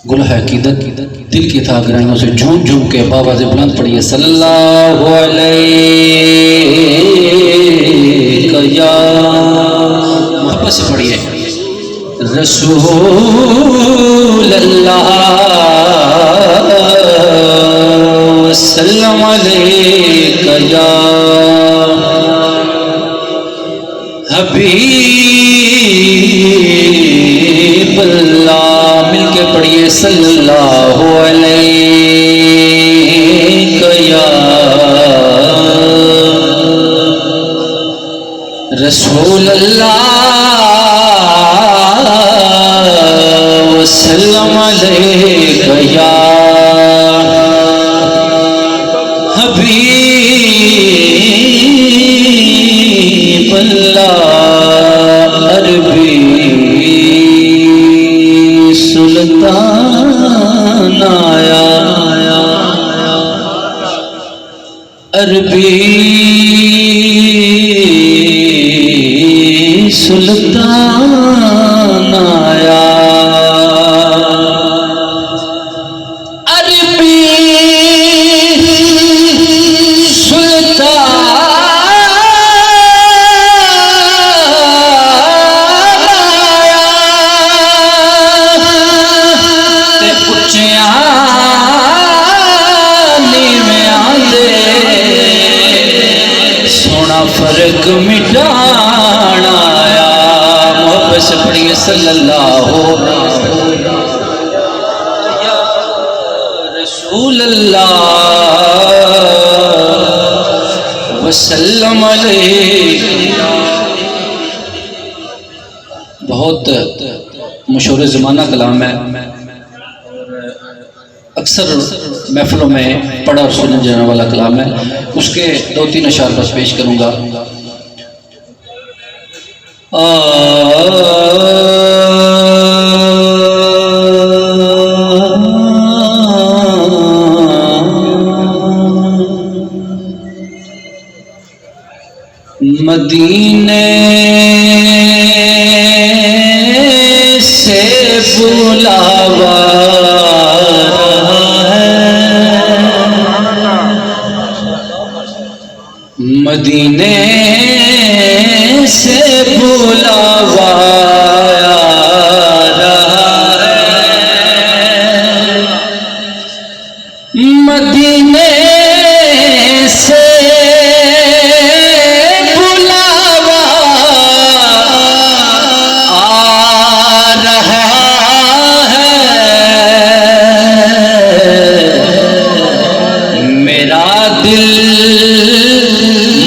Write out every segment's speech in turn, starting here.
गुल है कीदत दिल की था गहराइयों से झूम झूम के बाबा से बुलंद पढ़िए सल्लल्लाहु अलैहि या मोहब्बत से पढ़िए रसूल अल्लाह सल्लम अलैका या हबीब अल्लाह। मिलके पढ़िए सल्लल्लाहु अलैका या रसूल अल्लाह सल्लम अलैका या हबीब अल्लाह। अरबी सुल्तान आया अरबी सुल्तान आया अरबी फर्क मिटाना आया। मोहब्बत से पढ़िए सल्लल्लाहु या रसूल अल्लाह वसल्लम अलैका। बहुत मशहूर ज़माना कलाम है और अक्सर महफिलों में पढ़ा और सुना जाने वाला कलाम है। उसके 2-3 अशार बस पेश करूंगा। मदीने से बुलावा मदीने से बुलावा मदीने से बुलावा आ रहा है। मेरा दिल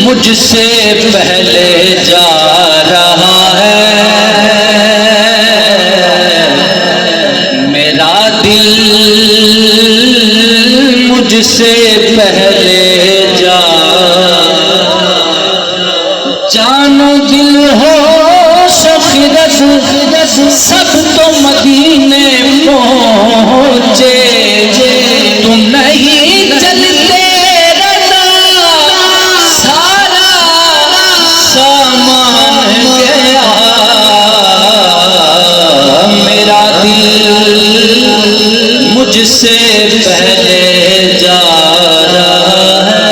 मुझसे पहले जा रहा है। मेरा दिल मुझसे पहले जा जानो दिल हो सखीरत सब तो मदीने पहुँचे। तुम नहीं चलते मुझसे पहले जा रहा है।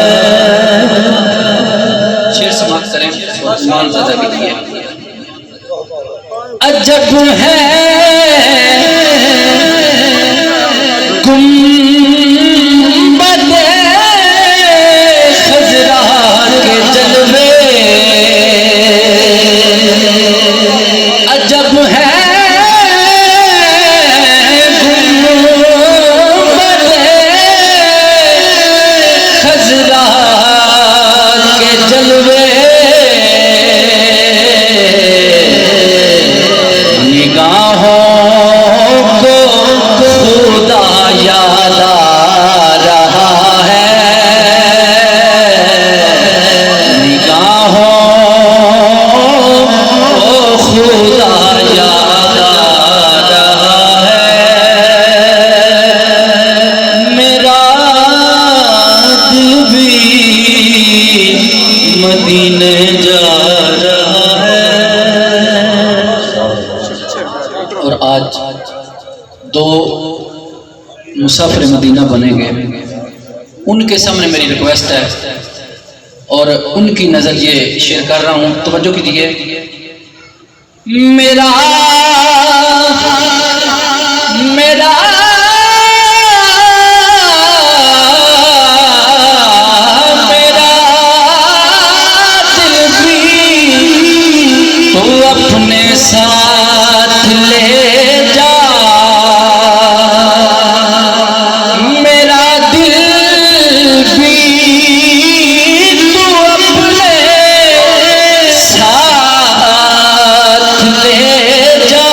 शेर समाप्त करें उस्मान ज़ादा के लिए। अजब है गुंबदे खजरा के जलवे अजब है निगाह मुसाफिर मदीना बनेंगे, उनके सामने मेरी रिक्वेस्ट है और उनकी नजर ये शेयर कर रहा हूं, तवज्जो कीजिए। मेरा मेरा मेरा दिल भी तू अपने साथ ले जा, मेरा दिल भी तू अपने साथ ले जा,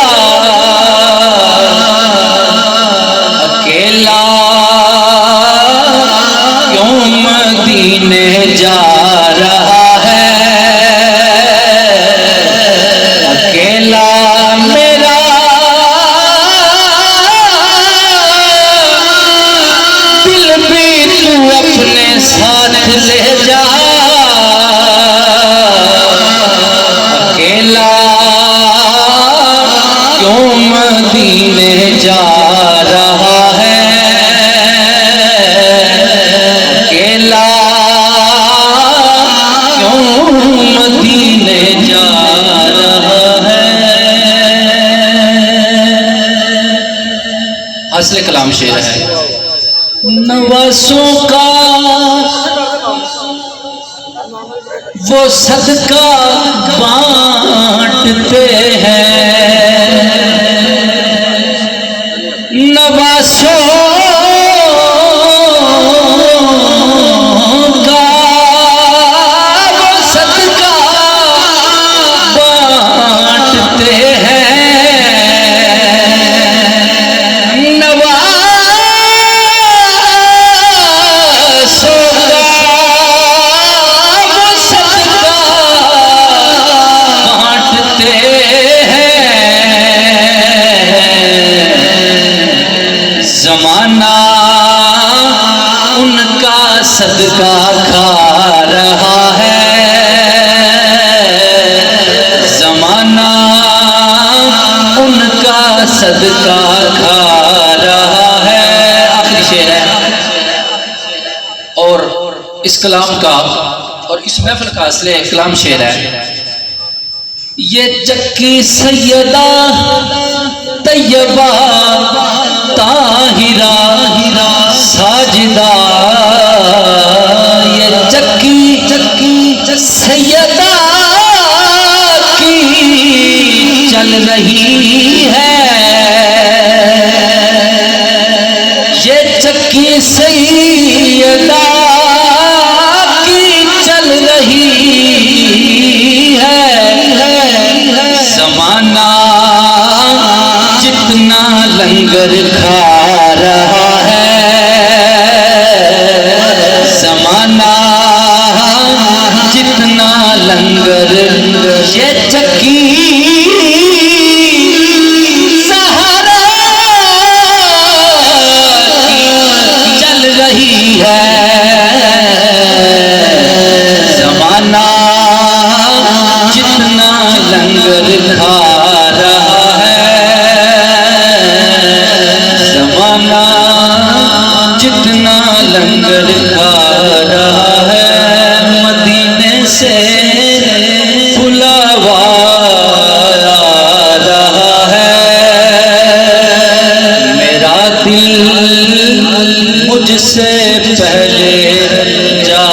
अकेला क्यों मदीने जा रहा है, अकेला मेरा दिल भी तू अपने साथ ले जा, अकेला क्यों मदीने जा रहा है, अकेला क्यों मदीने जा रहा है। असले कलाम शेर है। नवासों का वो सदका बांटते हैं, नवासों का वो सदका बांटते हैं, नवासों का वो सदका बांटते हैं, जमाना उनका सदका खा रहा है, जमाना उनका सदका खा रहा है। आखिरी शेर है और इस कलाम का और इस महफिल का असले कलाम शेर है। ये चक्की सैयदा तैयबा ताहिरा साजिदा, ये चक्की सैयदा की चल रही है, ये चक्की सैयदा की चल रही है, जमाना जितना लंगर खा रहा है, जमाना जितना लंगर ये चक्की सहारा की चल रही है, जमाना जितना लंगर खा रहा है, जमाना जितना लंगर खा रहा है, मदीने से बुलावा आ रहा है, मेरा दिल मुझसे पहले जा